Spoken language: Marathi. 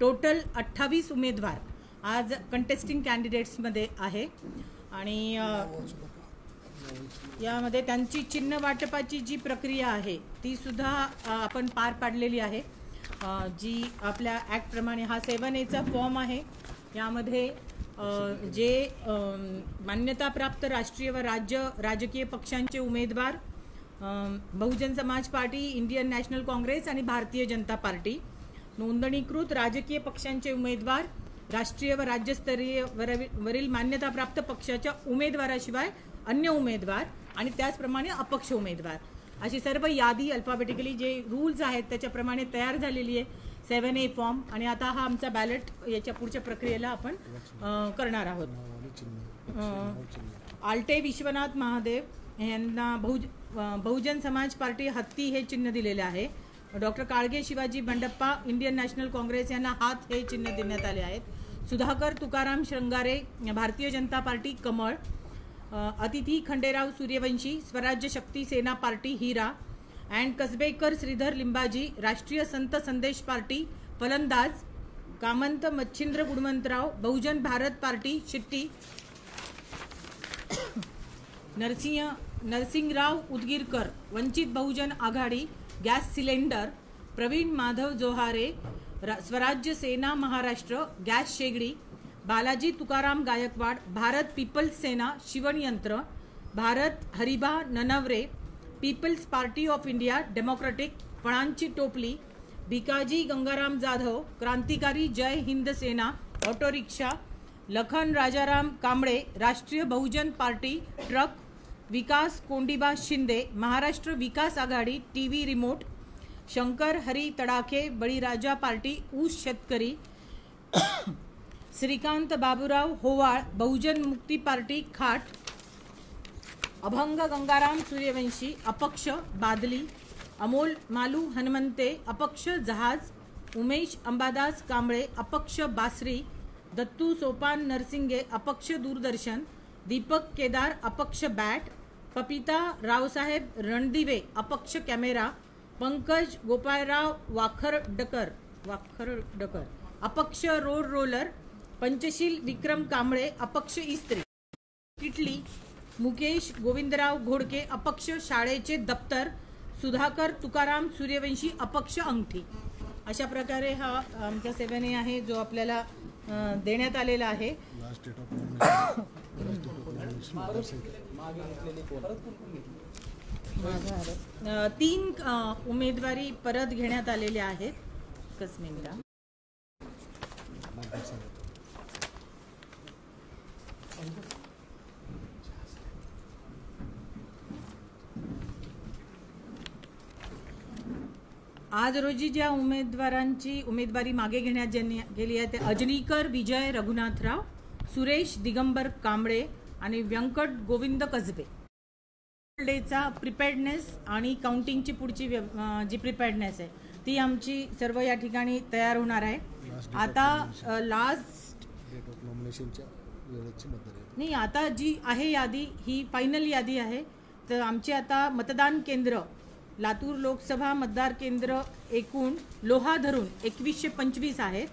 टोटल 28 उमेदवार आज कंटेस्टिंग कॅन्डिडेट्समध्ये आहे आणि यामध्ये त्यांची चिन्ह वाटपाची जी प्रक्रिया आहे ती सुद्धा आपण पार पाडलेली आहे। जी आपल्या ॲक्ट प्रमाणे हा 7A फॉर्म आहे। यामध्ये जे मान्यताप्राप्त राष्ट्रीय व राजकीय पक्षांचे उमेदवार Bahujan Samaj party, Indian National Congress आणि भारतीय जनता पार्टी, नोंदणीकृत राजकीय पक्षांचे उमेदवार, राष्ट्रीय व राज्यस्तरीय वरील मान्यताप्राप्त पक्षाच्या उमेदवाराशिवाय अन्य उमेदवार आणि त्याचप्रमाणे अपक्ष उमेदवार अशी सर्व यादी अल्फाबेटिकली जे रूल्स आहेत त्याच्याप्रमाणे तयार झालेली आहे 7A फॉर्म। आणि आता हा आमचा बॅलेट याच्या पुढच्या प्रक्रियेला आपण करणार आहोत। आलटे विश्वनाथ महादेव यांना बहुजन समाज पार्टी हत्ती हे चिन्ह दिलेले आहे। Doctor Kalge Shivaji Bandappa Indian National Congress यांना हात हे चिन्ह देण्यात आले आहेत। सुधाकर तुकाराम श्रंगारे भारतीय जनता पार्टी कमळ, अतिथी खंडेराव सूर्यवंशी स्वराज्य शक्ती सेना पार्टी हिरा, अँड कसबेकर श्रीधर लिंबाजी राष्ट्रीय संत संदेश पार्टी फलंदाज, कामंत मच्छिंद्र गुणवंतराव बहुजन भारत पार्टी शिट्टी, Narsingrao Udgirkar Vanchit Bahujan Aghadi gas cylinder, Pravin Madhav Johare Swarajya Sena Maharashtra gas शेगडी, बालाजी तुकाराम गायकवाड भारत पीपल्स सेना शिवणयंत्र, Bharat Hariba Nanaware peoples party of India democratic फळांची टोपली, भिकाजी गंगाराम जाधव क्रांतिकारी जय हिंद सेना ऑटो रिक्षा, लखन राजाराम कांबळे राष्ट्रीय बहुजन पार्टी ट्रक, विकास कोंडीबा शिंदे महाराष्ट्र विकास आघाडी टीव्ही रिमोट, शंकर हरी तडाखे बळीराजा पार्टी ऊस शेतकरी, श्रीकांत बाबूराव होवाळ बहुजन मुक्ती पार्टी खाट, अभंग गंगाराम सूर्यवंशी अपक्ष बादली, अमोल मालू हनुमंते अपक्ष जहाज, उमेश अंबादास कांबळे अपक्ष बासरी, दत्तू सोपान नरसिंगे अपक्ष दूरदर्शन, दीपक केदार अपक्ष बॅट, पपिता रावसाहेब रणदिवे अपक्ष कॅमेरा, पंकज गोपाळराव वाखरडकर अपक्ष रोड रोलर, पंचशील विक्रम कांबळे अपक्ष इस्त्री किटली, मुकेश गोविंदराव घोडके अपक्ष शाळेचे दप्तर, सुधाकर तुकाराम सूर्यवंशी अपक्ष अंगठी। अशा प्रकारे हा आमचा 7A आहे जो आपल्याला देण्यात आलेला आहे। 3 उमेदवारी परत घेण्यात आलेल्या आहेत। कसमिंदा आज रोजी ज्या उमेदवारांची उमेदवारी मागे घेण्यात गेली आहे ते अजनीकर विजय रघुनाथराव, सुरेश दिगंबर कांबळे आणि व्यंकट गोविंद कसबे। डेचा प्रिपेअर्डनेस आणि काउंटिंगची पुढची जी प्रिपेअर्डनेस आहे ती आमची सर्व या ठिकाणी तयार होणार आहे। आता लास्ट डेट ऑफ नॉमिनेशनच्या वेळेची मतदार नाही, आता जी आहे यादी ही फायनल यादी आहे। तर आमचे आता मतदान केंद्र लातूर लोकसभा मतदार केंद्र एकूण लोहा धरून 2125 आहेत।